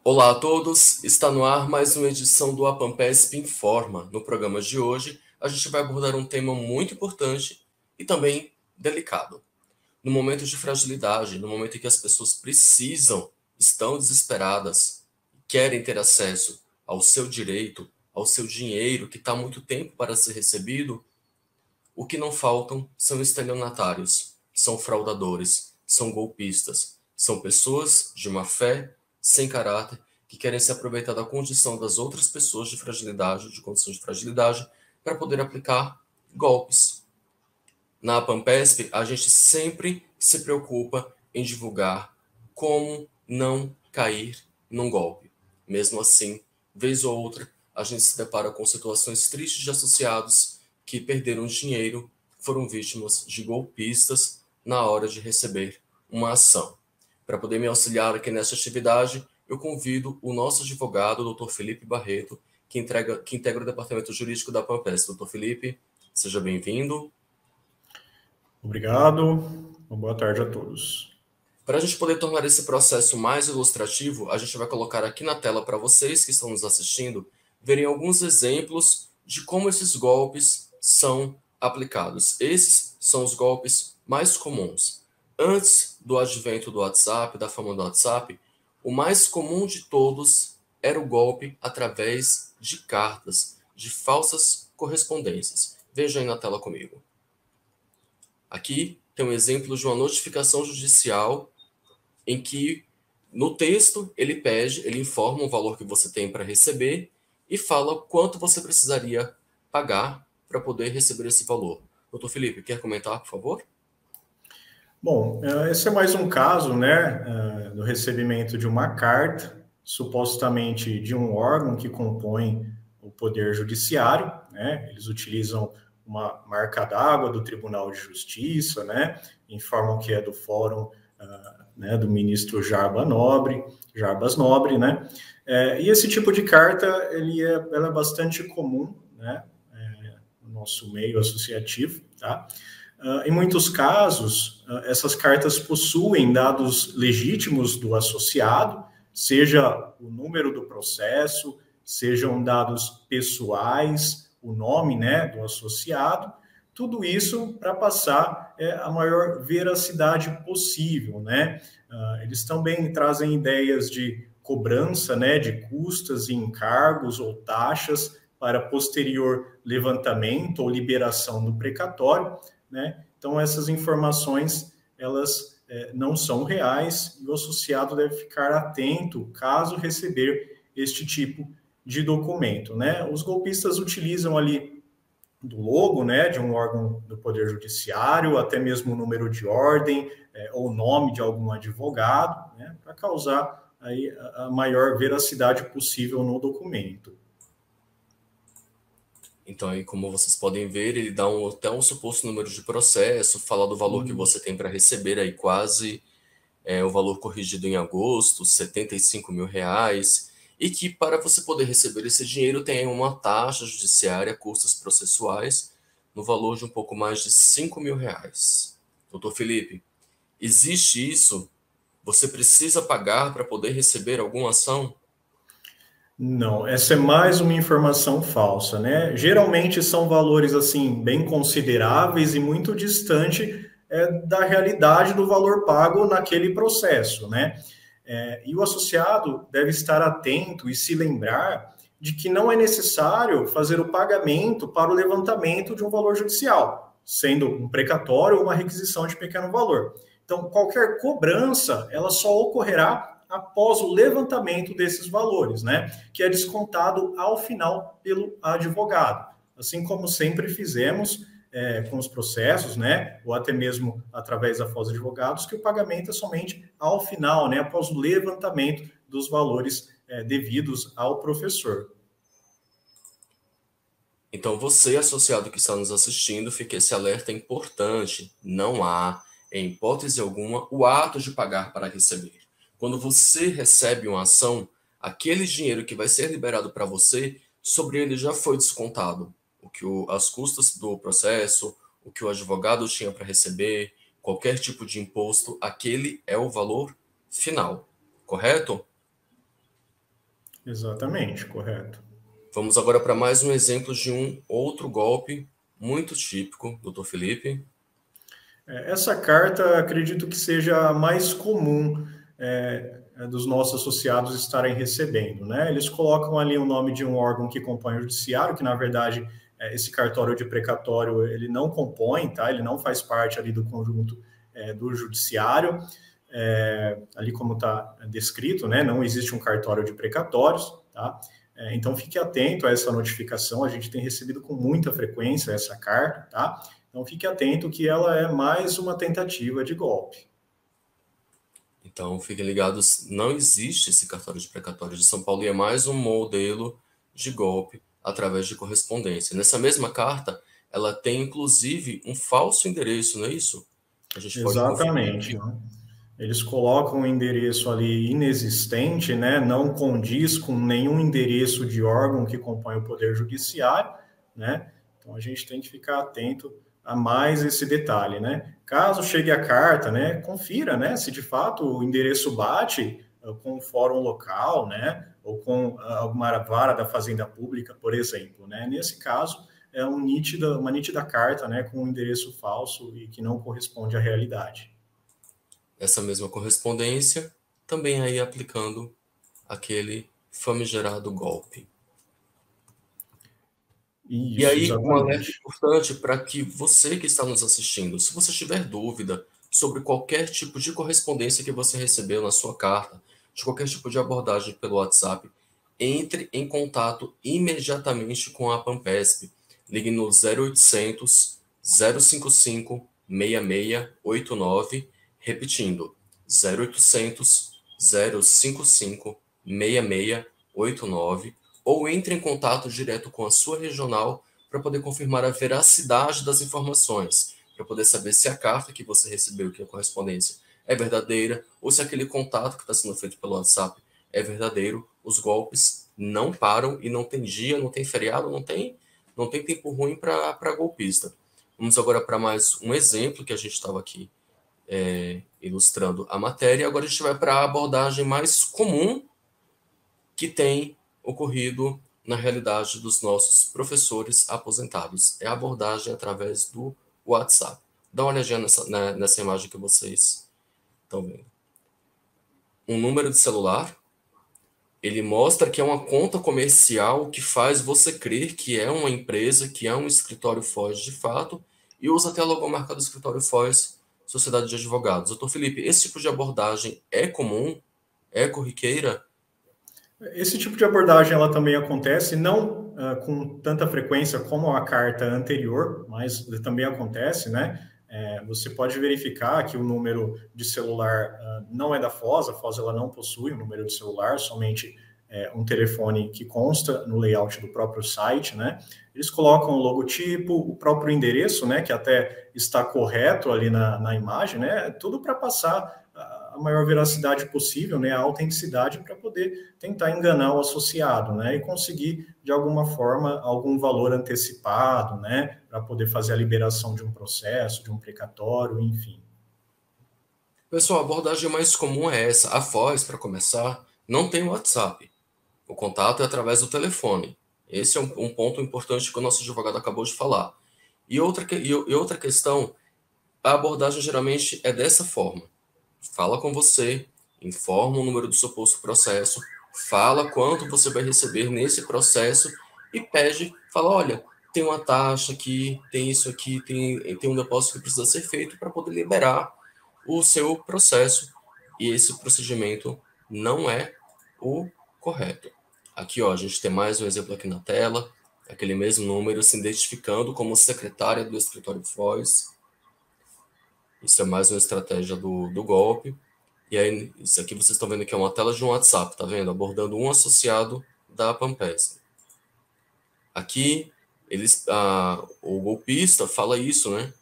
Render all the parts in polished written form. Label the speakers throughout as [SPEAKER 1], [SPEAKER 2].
[SPEAKER 1] Olá a todos, está no ar mais uma edição do APAMPESP Informa. No programa de hoje, a gente vai abordar um tema muito importante e também delicado. No momento de fragilidade, no momento em que as pessoas precisam, estão desesperadas, querem ter acesso ao seu direito, ao seu dinheiro que está há muito tempo para ser recebido, o que não faltam são estelionatários, são fraudadores, são golpistas, são pessoas de má fé, sem caráter, que querem se aproveitar da condição das outras pessoas de fragilidade, de condições de fragilidade, para poder aplicar golpes. Na APAMPESP, a gente sempre se preocupa em divulgar como não cair num golpe. Mesmo assim, vez ou outra, a gente se depara com situações tristes de associados que perderam dinheiro, foram vítimas de golpistas na hora de receber uma ação. Para poder me auxiliar aqui nessa atividade, eu convido o nosso advogado, o Dr. Felipe Barreto, que integra o departamento jurídico da APAMPESP. Dr. Felipe, seja bem-vindo.
[SPEAKER 2] Obrigado. Boa tarde a todos.
[SPEAKER 1] Para a gente poder tornar esse processo mais ilustrativo, a gente vai colocar aqui na tela para vocês que estão nos assistindo verem alguns exemplos de como esses golpes são aplicados. Esses são os golpes mais comuns. Antes do advento do WhatsApp, da fama do WhatsApp, o mais comum de todos era o golpe através de cartas, de falsas correspondências. Vejam aí na tela comigo. Aqui tem um exemplo de uma notificação judicial em que, no texto, ele informa o valor que você tem para receber e fala quanto você precisaria pagar para poder receber esse valor. Doutor Felipe, quer comentar, por favor?
[SPEAKER 2] Bom, esse é mais um caso, né, do recebimento de uma carta, supostamente de um órgão que compõe o Poder Judiciário, né? Eles utilizam uma marca d'água do Tribunal de Justiça, né? Informam que é do Fórum né, do ministro Jarbas Nobre, né? E esse tipo de carta, ela é bastante comum, né, no nosso meio associativo, tá? Em muitos casos, essas cartas possuem dados legítimos do associado, seja o número do processo, sejam dados pessoais, o nome, né, do associado, tudo isso para passar a maior veracidade possível, né? Eles também trazem ideias de cobrança, né, de custas e encargos ou taxas para posterior levantamento ou liberação do precatório, né? Então, essas informações, elas não são reais e o associado deve ficar atento caso receber este tipo de documento, né? Os golpistas utilizam ali do logo, né, de um órgão do Poder Judiciário, até mesmo o número de ordem ou nome de algum advogado, né, para causar aí a maior veracidade possível no documento.
[SPEAKER 1] Então, aí, como vocês podem ver, ele dá até um suposto número de processo, fala do valor que você tem para receber, aí quase o valor corrigido em agosto, R$75 mil, e que para você poder receber esse dinheiro tem uma taxa judiciária, custos processuais, no valor de um pouco mais de R$5 mil. Doutor Felipe, existe isso? Você precisa pagar para poder receber alguma ação?
[SPEAKER 2] Não, essa é mais uma informação falsa, né? Geralmente são valores, assim, bem consideráveis e muito distante da realidade do valor pago naquele processo, né? E o associado deve estar atento e se lembrar de que não é necessário fazer o pagamento para o levantamento de um valor judicial, sendo um precatório ou uma requisição de pequeno valor. Então, qualquer cobrança, ela só ocorrerá após o levantamento desses valores, né? Que é descontado ao final pelo advogado. Assim como sempre fizemos com os processos, né? Ou até mesmo através da Foz Advogados, que o pagamento é somente ao final, né? Após o levantamento dos valores devidos ao professor.
[SPEAKER 1] Então, você, associado que está nos assistindo, fique esse alerta importante. Não há, em hipótese alguma, o ato de pagar para receber. Quando você recebe uma ação, aquele dinheiro que vai ser liberado para você, sobre ele já foi descontado. As custas do processo, o que o advogado tinha para receber, qualquer tipo de imposto, aquele é o valor final. Correto?
[SPEAKER 2] Exatamente, correto.
[SPEAKER 1] Vamos agora para mais um exemplo de um outro golpe muito típico, doutor Felipe.
[SPEAKER 2] Essa carta, acredito que seja a mais comum dos nossos associados estarem recebendo, né? Eles colocam ali o nome de um órgão que compõe o judiciário, que na verdade esse cartório de precatório ele não compõe, tá? Ele não faz parte ali do conjunto do judiciário, ali como está descrito, né? Não existe um cartório de precatórios, tá? Então, fique atento a essa notificação, a gente tem recebido com muita frequência essa carta, tá? Então, fique atento que ela é mais uma tentativa de golpe.
[SPEAKER 1] Então, fiquem ligados, não existe esse cartório de precatório de São Paulo e é mais um modelo de golpe através de correspondência. Nessa mesma carta, ela tem inclusive um falso endereço, não é isso? A gente pode conferir
[SPEAKER 2] Exatamente,
[SPEAKER 1] aqui.
[SPEAKER 2] né? Eles colocam um endereço ali inexistente, né? Não condiz com nenhum endereço de órgão que compõe o Poder Judiciário, né? Então a gente tem que ficar atento a mais esse detalhe, né? Caso chegue a carta, né? Confira, né? Se de fato o endereço bate com o fórum local, né? Ou com alguma vara da Fazenda Pública, por exemplo, né? Nesse caso, é uma nítida carta, né? Com um endereço falso e que não corresponde à realidade.
[SPEAKER 1] Essa mesma correspondência, também aí aplicando aquele famigerado golpe. E
[SPEAKER 2] Isso,
[SPEAKER 1] aí, um alerta
[SPEAKER 2] exatamente.
[SPEAKER 1] importante para que você que está nos assistindo, se você tiver dúvida sobre qualquer tipo de correspondência que você recebeu na sua carta, de qualquer tipo de abordagem pelo WhatsApp, entre em contato imediatamente com a Pampesp. Ligue no 0800 055 6689, repetindo, 0800 055 6689, ou entre em contato direto com a sua regional para poder confirmar a veracidade das informações, para poder saber se a carta que você recebeu, que é a correspondência, é verdadeira, ou se aquele contato que está sendo feito pelo WhatsApp é verdadeiro. Os golpes não param e não tem dia, não tem feriado, não tem tempo ruim para golpista. Vamos agora para mais um exemplo que a gente estava aqui ilustrando a matéria. Agora a gente vai para a abordagem mais comum que tem ocorrido na realidade dos nossos professores aposentados. É a abordagem através do WhatsApp. Dá uma olhadinha nessa imagem que vocês estão vendo. Um número de celular, ele mostra que é uma conta comercial que faz você crer que é uma empresa, que é um escritório Foz de fato, e usa até a logomarca do escritório Foz, Sociedade de Advogados. Doutor Felipe, esse tipo de abordagem é comum? É corriqueira?
[SPEAKER 2] Esse tipo de abordagem ela também acontece, não com tanta frequência como a carta anterior, mas também acontece, né? Você pode verificar que o número de celular não é da Foz, a Foz ela não possui um número de celular, somente um telefone que consta no layout do próprio site, né? Eles colocam o logotipo, o próprio endereço, né? Que até está correto ali na imagem, né? Tudo para passar a maior veracidade possível, né, a autenticidade para poder tentar enganar o associado, né, e conseguir de alguma forma algum valor antecipado, né, para poder fazer a liberação de um processo, de um precatório, enfim.
[SPEAKER 1] Pessoal, a abordagem mais comum é essa. A Foz, para começar, não tem WhatsApp. O contato é através do telefone. Esse é um ponto importante que o nosso advogado acabou de falar. E outra questão, a abordagem geralmente é dessa forma. Fala com você, informa o número do suposto processo, fala quanto você vai receber nesse processo e fala, olha, tem uma taxa aqui, tem isso aqui, tem um depósito que precisa ser feito para poder liberar o seu processo. E esse procedimento não é o correto. Aqui, ó, a gente tem mais um exemplo aqui na tela, aquele mesmo número se identificando como secretária do escritório Foz. Isso é mais uma estratégia do golpe. E aí, isso aqui vocês estão vendo que é uma tela de um WhatsApp, tá vendo? Abordando um associado da Pampesp. Aqui, o golpista fala isso, né?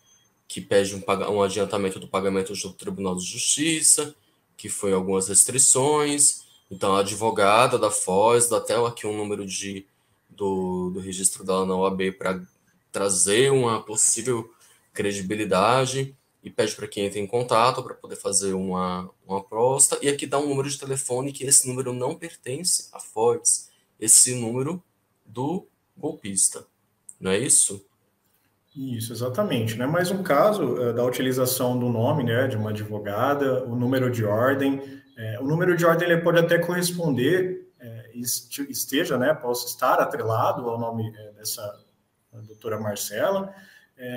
[SPEAKER 1] Que pede um adiantamento do pagamento do Tribunal de Justiça, que foi algumas restrições. Então, a advogada da Foz dá até aqui um número do registro dela na OAB para trazer uma possível credibilidade e pede para que entre em contato para poder fazer uma proposta. E aqui dá um número de telefone que esse número não pertence à Foz, esse número do golpista. Não é isso?
[SPEAKER 2] Isso, exatamente. Não é mais um caso da utilização do nome, né, de uma advogada, o número de ordem. O número de ordem ele pode até corresponder, esteja, né, possa estar atrelado ao nome dessa doutora Marcela.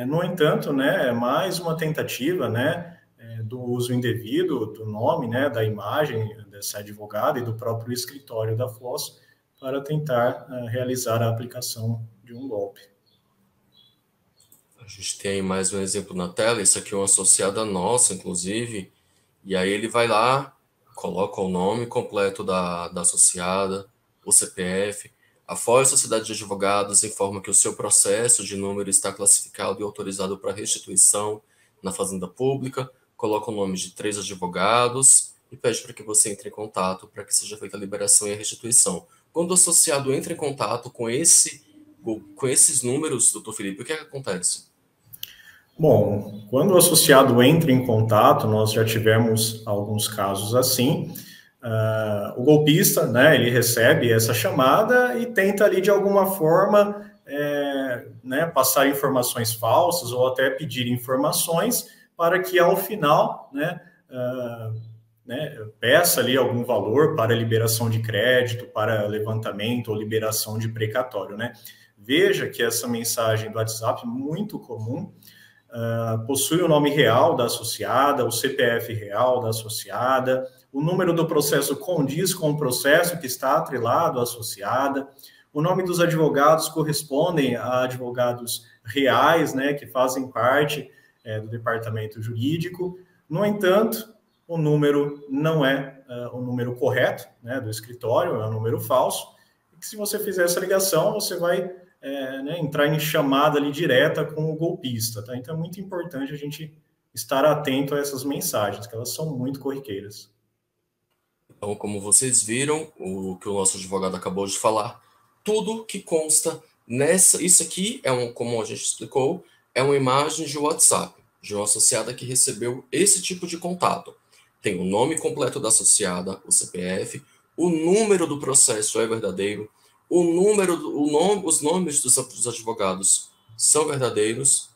[SPEAKER 2] No entanto, né, é mais uma tentativa, né, do uso indevido do nome, né, da imagem dessa advogada e do próprio escritório da Foz para tentar realizar a aplicação de um golpe.
[SPEAKER 1] A gente tem mais um exemplo na tela, isso aqui é um associado nosso, inclusive, e aí ele vai lá, coloca o nome completo da associada, o CPF, a Foz Sociedade de Advogados informa que o seu processo de número está classificado e autorizado para restituição na Fazenda Pública, coloca o nome de 3 advogados e pede para que você entre em contato para que seja feita a liberação e a restituição. Quando o associado entra em contato com esses números, doutor Felipe, o que é que acontece?
[SPEAKER 2] Bom, quando o associado entra em contato, nós já tivemos alguns casos assim. O golpista, né, ele recebe essa chamada e tenta ali de alguma forma, né, passar informações falsas ou até pedir informações para que ao final, né, peça ali algum valor para liberação de crédito, para levantamento ou liberação de precatório, né? Veja que essa mensagem do WhatsApp, muito comum, possui o nome real da associada, o CPF real da associada, o número do processo condiz com o processo que está atrelado à associada, o nome dos advogados correspondem a advogados reais, né, que fazem parte do departamento jurídico. No entanto, o número não é o número correto, né, do escritório, é um número falso, e que se você fizer essa ligação, você vai entrar em chamada ali direta com o golpista, tá? Então é muito importante a gente estar atento a essas mensagens, que elas são muito corriqueiras.
[SPEAKER 1] Então, como vocês viram, o que o nosso advogado acabou de falar, tudo que consta isso aqui como a gente explicou, é uma imagem de WhatsApp, de uma associada que recebeu esse tipo de contato. Tem o nome completo da associada, o CPF, o número do processo é verdadeiro, os nomes dos advogados são verdadeiros,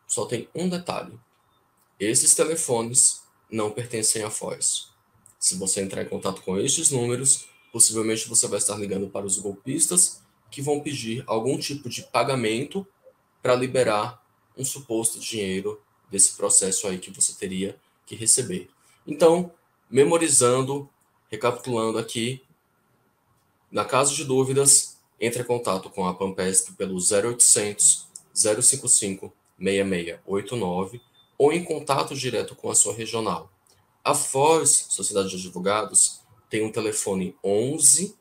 [SPEAKER 1] só tem um detalhe. Esses telefones não pertencem à Foz. Se você entrar em contato com estes números, possivelmente você vai estar ligando para os golpistas que vão pedir algum tipo de pagamento para liberar um suposto dinheiro desse processo aí que você teria que receber. Então, memorizando, recapitulando aqui, na caso de dúvidas, entre em contato com a Pampesp pelo 0800 055 6689 ou em contato direto com a sua regional. A Foz, Sociedade de Advogados, tem um telefone 11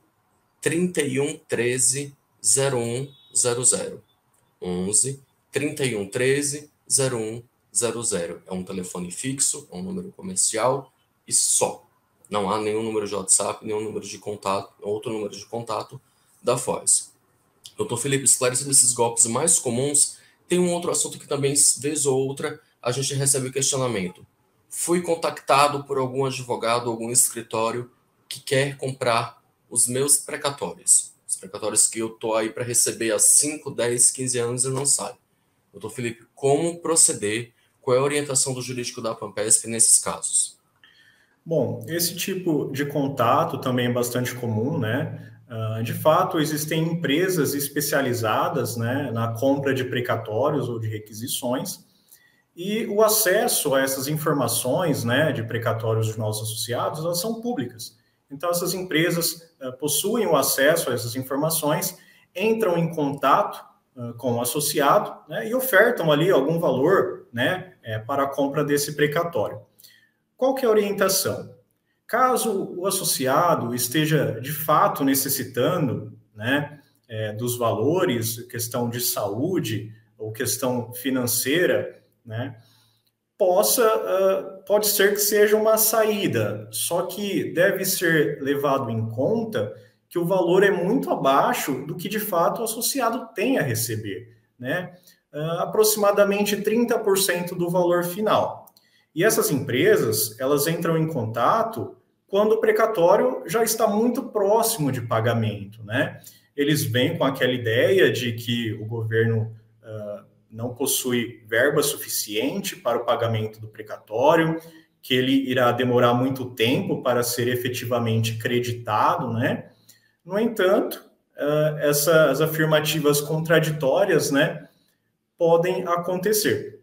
[SPEAKER 1] 31 13 0100. 11 31 13 0100. É um telefone fixo, é um número comercial e só. Não há nenhum número de WhatsApp, nenhum número de contato, outro número de contato da Foz. Doutor Felipe, esclarecendo esses golpes mais comuns, tem um outro assunto que também, vez ou outra, a gente recebe o questionamento. Fui contactado por algum advogado, algum escritório que quer comprar os meus precatórios. Os precatórios que eu estou aí para receber há 5, 10, 15 anos e não sai. Doutor Felipe, como proceder? Qual é a orientação do jurídico da Pampesp nesses casos?
[SPEAKER 2] Bom, esse tipo de contato também é bastante comum, né? De fato, existem empresas especializadas, né, na compra de precatórios ou de requisições, e o acesso a essas informações, né, de precatórios dos nossos associados, elas são públicas. Então, essas empresas possuem o acesso a essas informações, entram em contato com o associado, né, e ofertam ali algum valor, né, para a compra desse precatório. Qual que é a orientação? Caso o associado esteja, de fato, necessitando, né, dos valores, questão de saúde ou questão financeira, né, pode ser que seja uma saída, só que deve ser levado em conta que o valor é muito abaixo do que, de fato, o associado tem a receber, né? Aproximadamente 30% do valor final. E essas empresas, elas entram em contato quando o precatório já está muito próximo de pagamento, né? Eles vêm com aquela ideia de que o governo não possui verba suficiente para o pagamento do precatório, que ele irá demorar muito tempo para ser efetivamente creditado, né? No entanto, essas afirmativas contraditórias, né, podem acontecer.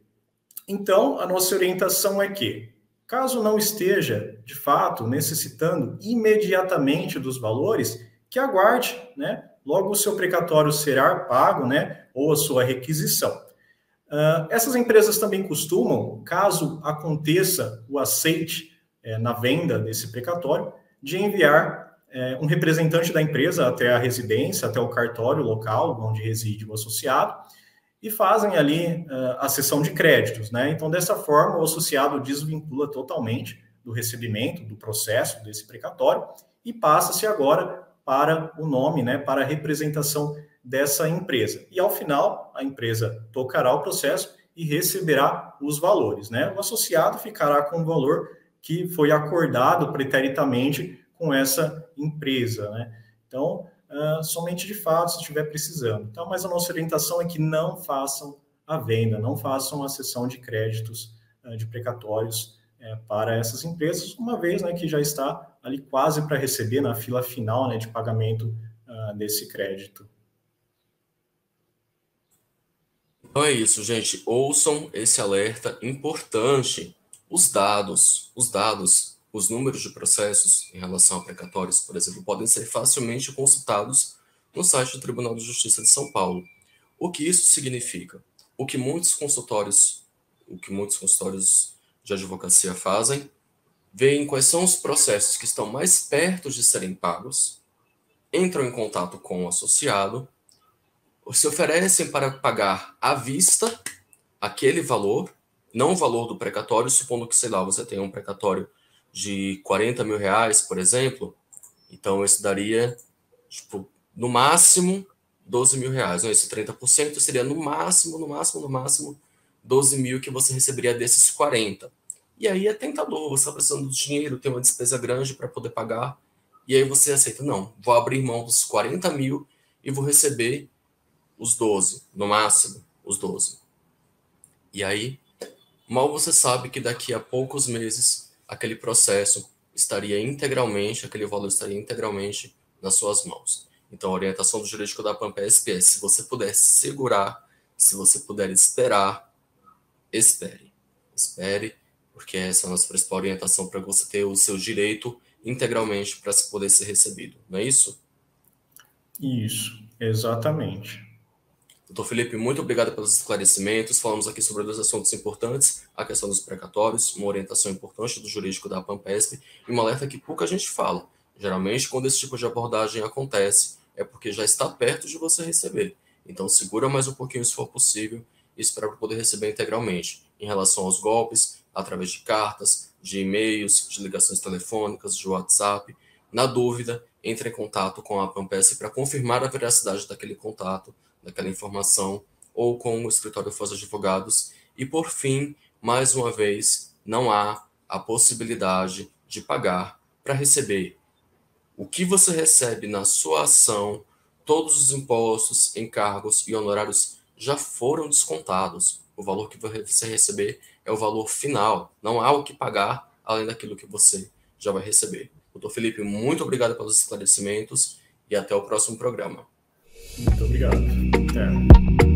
[SPEAKER 2] Então, a nossa orientação é que, caso não esteja, de fato, necessitando imediatamente dos valores, que aguarde, né? Logo o seu precatório será pago, né? Ou a sua requisição. Essas empresas também costumam, caso aconteça o aceite na venda desse precatório, de enviar um representante da empresa até a residência, até o cartório local onde reside o associado, e fazem ali a cessão de créditos, né? Então, dessa forma, o associado desvincula totalmente do recebimento, do processo desse precatório, e passa-se agora para o nome, né? Para a representação dessa empresa. E, ao final, a empresa tocará o processo e receberá os valores, né? O associado ficará com o valor que foi acordado preteritamente com essa empresa, né? Então, somente de fato se estiver precisando. Então, mas a nossa orientação é que não façam a venda, não façam a cessão de créditos de precatórios para essas empresas, uma vez, né, que já está ali quase para receber na fila final, né, de pagamento desse crédito.
[SPEAKER 1] Então é isso, gente. Ouçam esse alerta importante. Os dados, os números de processos em relação a precatórios, por exemplo, podem ser facilmente consultados no site do Tribunal de Justiça de São Paulo. O que isso significa? O que muitos consultórios de advocacia fazem, veem quais são os processos que estão mais perto de serem pagos, entram em contato com o associado, se oferecem para pagar à vista aquele valor, não o valor do precatório, supondo que, sei lá, você tem um precatório de 40 mil reais, por exemplo, então isso daria, tipo, no máximo 12 mil reais. Não, esse 30% seria no máximo 12 mil que você receberia desses 40. E aí é tentador, você está precisando do dinheiro, tem uma despesa grande para poder pagar, e aí você aceita, não, vou abrir mão dos 40 mil e vou receber os 12, no máximo, os 12. E aí, mal você sabe que daqui a poucos meses, aquele processo estaria integralmente, aquele valor estaria integralmente nas suas mãos. Então, a orientação do jurídico da PAMPESP é, se você puder segurar, se você puder esperar, espere. Espere, porque essa é a nossa principal orientação para você ter o seu direito integralmente para poder ser recebido. Não é isso?
[SPEAKER 2] Isso, exatamente.
[SPEAKER 1] Doutor Felipe, muito obrigado pelos esclarecimentos. Falamos aqui sobre dois assuntos importantes, a questão dos precatórios, uma orientação importante do jurídico da PAMPESP e um alerta que pouca gente fala. Geralmente, quando esse tipo de abordagem acontece, é porque já está perto de você receber. Então, segura mais um pouquinho se for possível e espera para poder receber integralmente. Em relação aos golpes, através de cartas, de e-mails, de ligações telefônicas, de WhatsApp. Na dúvida, entre em contato com a PAMPESP para confirmar a veracidade daquele contato, daquela informação, ou com o escritório Foz Advogados. E, por fim, mais uma vez, não há a possibilidade de pagar para receber. O que você recebe na sua ação, todos os impostos, encargos e honorários já foram descontados. O valor que você receber é o valor final. Não há o que pagar além daquilo que você já vai receber. Doutor Felipe, muito obrigado pelos esclarecimentos e até o próximo programa.
[SPEAKER 2] Muito obrigado. Até.